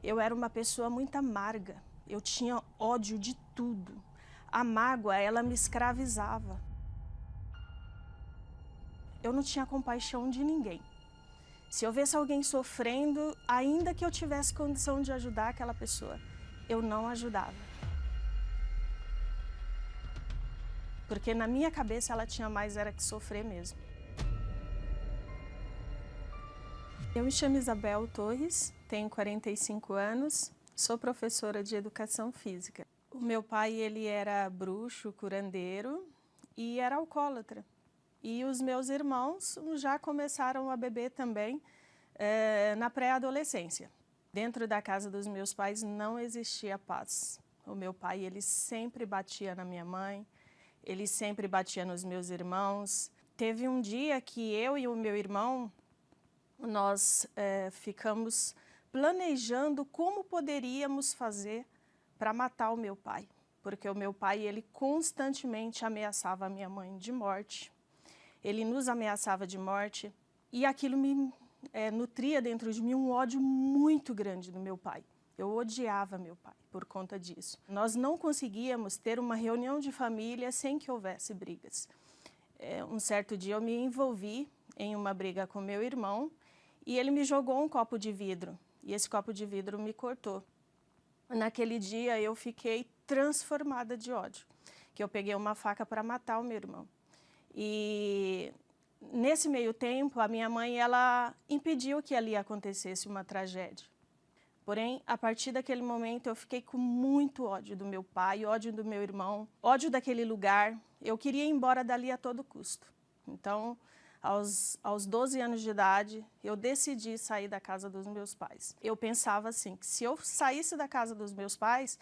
Eu era uma pessoa muito amarga, eu tinha ódio de tudo. A mágoa, ela me escravizava. Eu não tinha compaixão de ninguém. Se eu visse alguém sofrendo, ainda que eu tivesse condição de ajudar aquela pessoa, eu não ajudava. Porque na minha cabeça ela tinha mais era que sofrer mesmo. Eu me chamo Isabel Torres, tenho 45 anos, sou professora de educação física. O meu pai, ele era bruxo, curandeiro e era alcoólatra. E os meus irmãos já começaram a beber também na pré-adolescência. Dentro da casa dos meus pais não existia paz. O meu pai, ele sempre batia na minha mãe, ele sempre batia nos meus irmãos. Teve um dia que eu e o meu irmão, nós ficamos planejando como poderíamos fazer para matar o meu pai. Porque o meu pai, ele constantemente ameaçava a minha mãe de morte. Ele nos ameaçava de morte e aquilo me nutria dentro de mim um ódio muito grande do meu pai. Eu odiava meu pai por conta disso. Nós não conseguíamos ter uma reunião de família sem que houvesse brigas. Um certo dia eu me envolvi em uma briga com meu irmão e ele me jogou um copo de vidro e esse copo de vidro me cortou. Naquele dia eu fiquei transformada de ódio, que eu peguei uma faca para matar o meu irmão. E nesse meio tempo, a minha mãe, ela impediu que ali acontecesse uma tragédia. Porém, a partir daquele momento, eu fiquei com muito ódio do meu pai, ódio do meu irmão, ódio daquele lugar. Eu queria ir embora dali a todo custo. Então, aos 12 anos de idade, eu decidi sair da casa dos meus pais. Eu pensava assim, que se eu saísse da casa dos meus pais,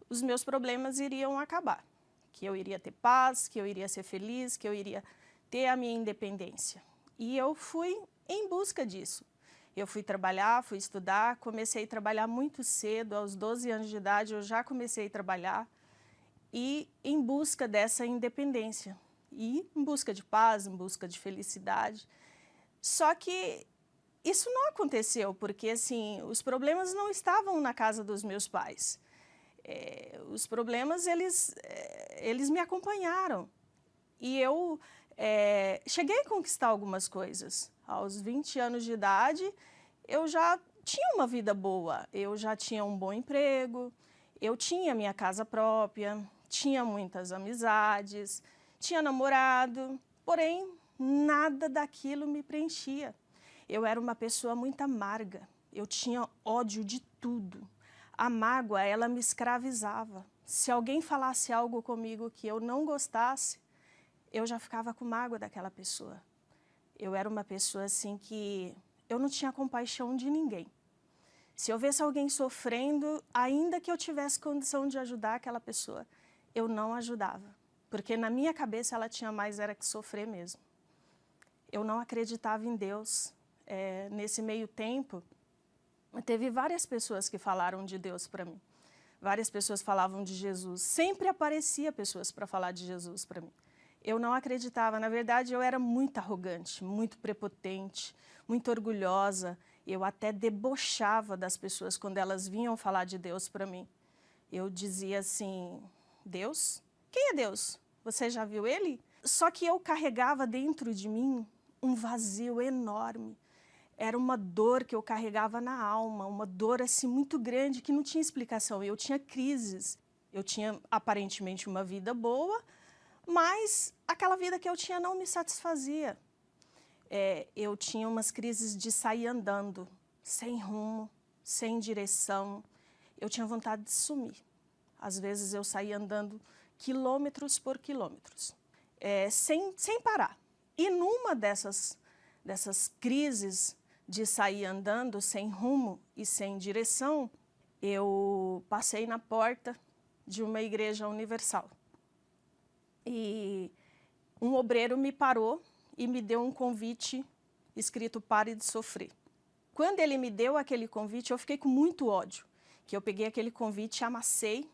os meus problemas iriam acabar. Que eu iria ter paz, que eu iria ser feliz, que eu iria ter a minha independência. E eu fui em busca disso. Eu fui trabalhar, fui estudar, comecei a trabalhar muito cedo, aos 12 anos de idade eu já comecei a trabalhar e em busca dessa independência. E em busca de paz, em busca de felicidade. Só que isso não aconteceu, porque assim, os problemas não estavam na casa dos meus pais. Os problemas, eles me acompanharam. E eu cheguei a conquistar algumas coisas. Aos 20 anos de idade, eu já tinha uma vida boa. Eu já tinha um bom emprego, eu tinha minha casa própria, tinha muitas amizades, tinha namorado. Porém, nada daquilo me preenchia. Eu era uma pessoa muito amarga, eu tinha ódio de tudo. A mágoa, ela me escravizava. Se alguém falasse algo comigo que eu não gostasse, eu já ficava com mágoa daquela pessoa. Eu era uma pessoa assim que eu não tinha compaixão de ninguém. Se eu visse alguém sofrendo, ainda que eu tivesse condição de ajudar aquela pessoa, eu não ajudava. Porque na minha cabeça ela tinha mais era que sofrer mesmo. Eu não acreditava em Deus. Nesse meio tempo, teve várias pessoas que falaram de Deus para mim. Várias pessoas falavam de Jesus. Sempre aparecia pessoas para falar de Jesus para mim. Eu não acreditava. Na verdade, eu era muito arrogante, muito prepotente, muito orgulhosa. Eu até debochava das pessoas quando elas vinham falar de Deus para mim. Eu dizia assim, Deus? Quem é Deus? Você já viu ele? Só que eu carregava dentro de mim um vazio enorme. Era uma dor que eu carregava na alma, uma dor assim muito grande que não tinha explicação. Eu tinha crises, eu tinha aparentemente uma vida boa, mas aquela vida que eu tinha não me satisfazia. Eu tinha umas crises de sair andando, sem rumo, sem direção. Eu tinha vontade de sumir. Às vezes eu saía andando quilômetros por quilômetros, sem parar. E numa dessas crises de sair andando sem rumo e sem direção, eu passei na porta de uma igreja universal. E um obreiro me parou e me deu um convite escrito "Pare de sofrer". Quando ele me deu aquele convite, eu fiquei com muito ódio, que eu peguei aquele convite, amassei,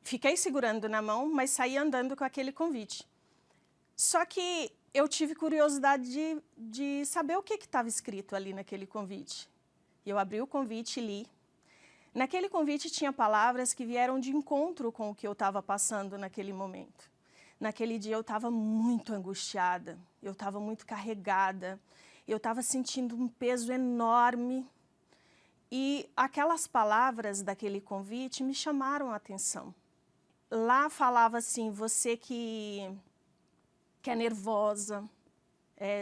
fiquei segurando na mão, mas saí andando com aquele convite. Só que eu tive curiosidade de saber o que estava escrito ali naquele convite. Eu abri o convite e li, Naquele convite tinha palavras que vieram de encontro com o que eu estava passando naquele momento. Naquele dia eu estava muito angustiada, eu estava muito carregada, eu estava sentindo um peso enorme e aquelas palavras daquele convite me chamaram a atenção. Lá falava assim, você que é nervosa,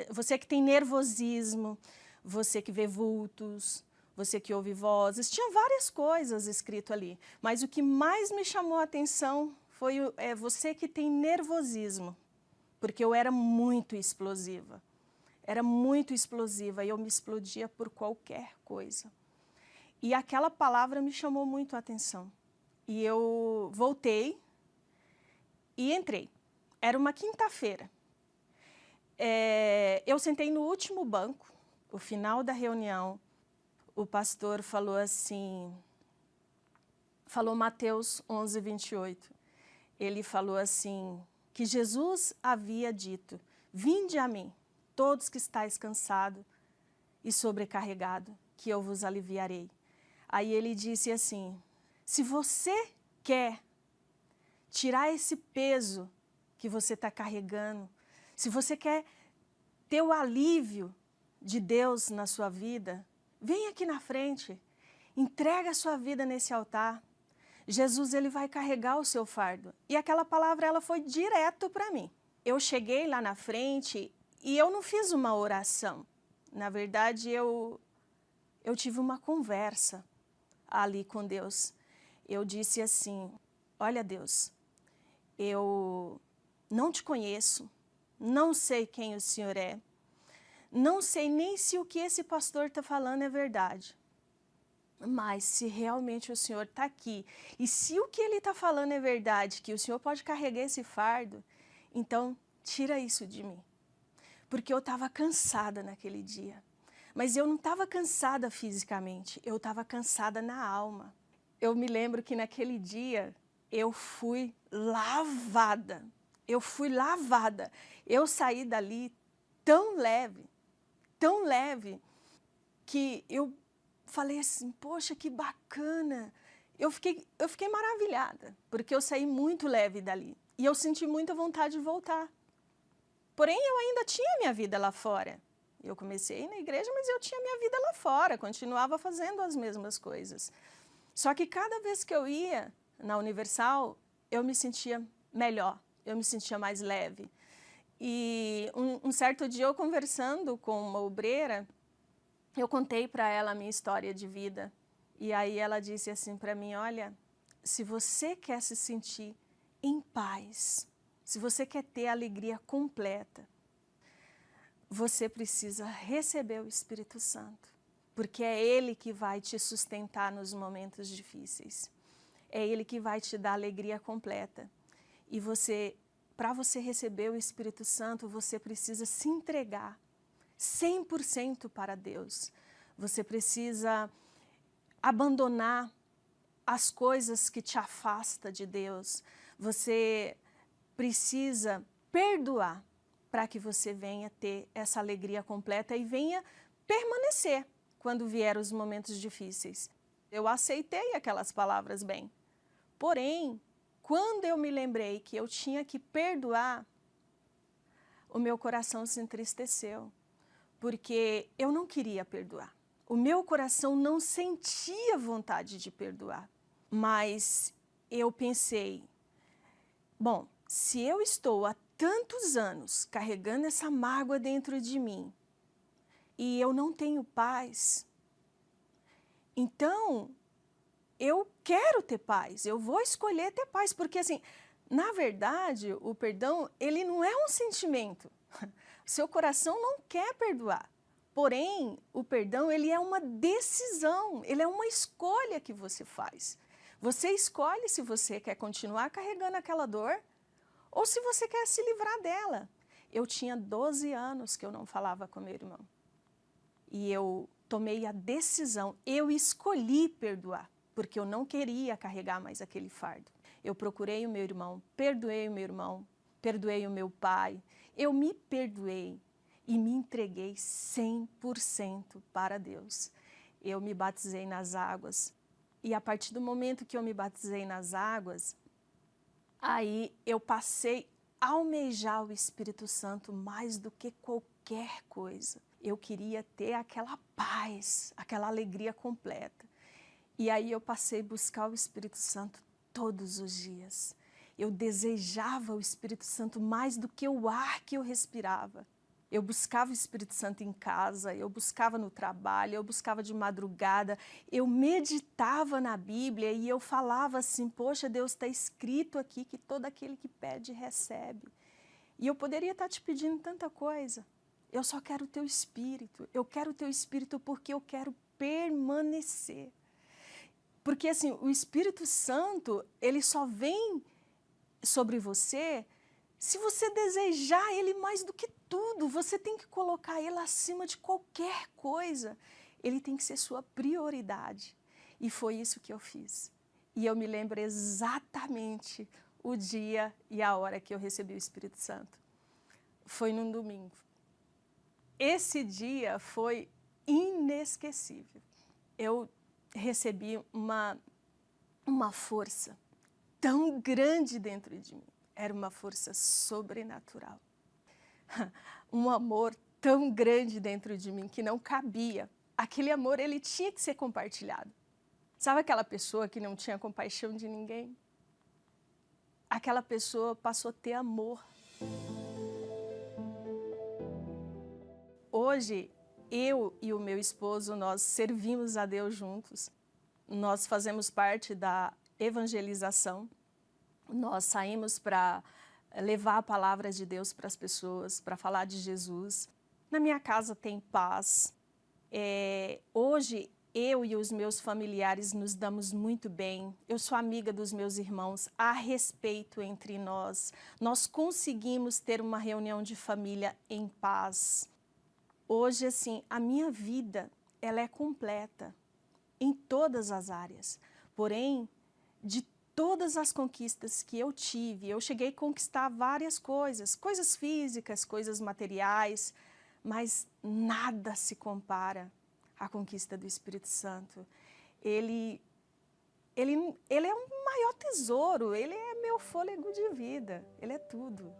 você que tem nervosismo, você que vê vultos, você que ouve vozes, tinha várias coisas escrito ali, mas o que mais me chamou a atenção foi você que tem nervosismo, porque eu era muito explosiva e eu me explodia por qualquer coisa. E aquela palavra me chamou muito a atenção. E eu voltei e entrei. Era uma quinta-feira. Eu sentei no último banco, no final da reunião, o pastor falou assim, falou Mateus 11, 28. Ele falou assim, que Jesus havia dito, vinde a mim, todos que estáis cansados e sobrecarregados, que eu vos aliviarei. Aí ele disse assim, se você quer tirar esse peso que você está carregando, se você quer ter o alívio de Deus na sua vida, vem aqui na frente, entrega a sua vida nesse altar. Jesus, ele vai carregar o seu fardo. E aquela palavra, ela foi direto para mim. Eu cheguei lá na frente e eu não fiz uma oração. Na verdade, eu tive uma conversa ali com Deus. Eu disse assim, olha Deus, eu não te conheço, não sei quem o Senhor é, não sei nem se o que esse pastor está falando é verdade. Mas se realmente o Senhor está aqui, e se o que ele está falando é verdade, que o Senhor pode carregar esse fardo, então tira isso de mim. Porque eu estava cansada naquele dia. Mas eu não estava cansada fisicamente, eu estava cansada na alma. Eu me lembro que naquele dia eu fui lavada. Eu saí dali tão leve, que eu falei assim, poxa, que bacana. Eu fiquei maravilhada, porque eu saí muito leve dali. E eu senti muita vontade de voltar. Porém, eu ainda tinha minha vida lá fora. Eu comecei na igreja, mas eu tinha minha vida lá fora, continuava fazendo as mesmas coisas. Só que cada vez que eu ia na Universal, eu me sentia melhor, eu me sentia mais leve. E um certo dia, eu conversando com uma obreira, eu contei para ela a minha história de vida. E aí ela disse assim para mim, olha, se você quer se sentir em paz, se você quer ter a alegria completa, você precisa receber o Espírito Santo, porque é Ele que vai te sustentar nos momentos difíceis. É Ele que vai te dar alegria completa. E para você receber o Espírito Santo, você precisa se entregar 100% para Deus. Você precisa abandonar as coisas que te afastam de Deus. Você precisa perdoar para que você venha ter essa alegria completa e venha permanecer quando vier os momentos difíceis. Eu aceitei aquelas palavras bem. Porém, quando eu me lembrei que eu tinha que perdoar, o meu coração se entristeceu, porque eu não queria perdoar. O meu coração não sentia vontade de perdoar. Mas eu pensei, bom, se eu estou há tantos anos carregando essa mágoa dentro de mim e eu não tenho paz, então eu quero ter paz, eu vou escolher ter paz, porque assim, na verdade, o perdão, ele não é um sentimento. Seu coração não quer perdoar. Porém, o perdão, ele é uma decisão, ele é uma escolha que você faz. Você escolhe se você quer continuar carregando aquela dor ou se você quer se livrar dela. Eu tinha 12 anos que eu não falava com meu irmão. E eu tomei a decisão, eu escolhi perdoar, porque eu não queria carregar mais aquele fardo. Eu procurei o meu irmão, perdoei o meu pai, eu me perdoei e me entreguei 100% para Deus. Eu me batizei nas águas E a partir do momento que eu me batizei nas águas, aí eu passei a almejar o Espírito Santo mais do que qualquer coisa. Eu queria ter aquela paz, aquela alegria completa. E aí eu passei a buscar o Espírito Santo todos os dias. Eu desejava o Espírito Santo mais do que o ar que eu respirava. Eu buscava o Espírito Santo em casa, eu buscava no trabalho, eu buscava de madrugada, eu meditava na Bíblia e eu falava assim, poxa, Deus, está escrito aqui que todo aquele que pede, recebe. E eu poderia estar te pedindo tanta coisa. Eu só quero o teu Espírito. Eu quero o teu Espírito porque eu quero permanecer. Porque assim, o Espírito Santo, ele só vem sobre você se você desejar ele mais do que tudo. Você tem que colocar ele acima de qualquer coisa. Ele tem que ser sua prioridade. E foi isso que eu fiz. E eu me lembro exatamente o dia e a hora que eu recebi o Espírito Santo. Foi num domingo. Esse dia foi inesquecível. Eu recebi uma força tão grande dentro de mim. Era uma força sobrenatural. Um amor tão grande dentro de mim que não cabia. Aquele amor, ele tinha que ser compartilhado. Sabe aquela pessoa que não tinha compaixão de ninguém? Aquela pessoa passou a ter amor. Hoje, eu e o meu esposo, nós servimos a Deus juntos. Nós fazemos parte da evangelização. Nós saímos para levar a palavra de Deus para as pessoas, para falar de Jesus. Na minha casa tem paz. Hoje, eu e os meus familiares nos damos muito bem. Eu sou amiga dos meus irmãos, há respeito entre nós. Nós conseguimos ter uma reunião de família em paz. Hoje, assim, a minha vida, ela é completa em todas as áreas. Porém, de todas as conquistas que eu tive, eu cheguei a conquistar várias coisas, coisas físicas, coisas materiais, mas nada se compara à conquista do Espírito Santo. Ele é o maior tesouro, ele é meu fôlego de vida, ele é tudo.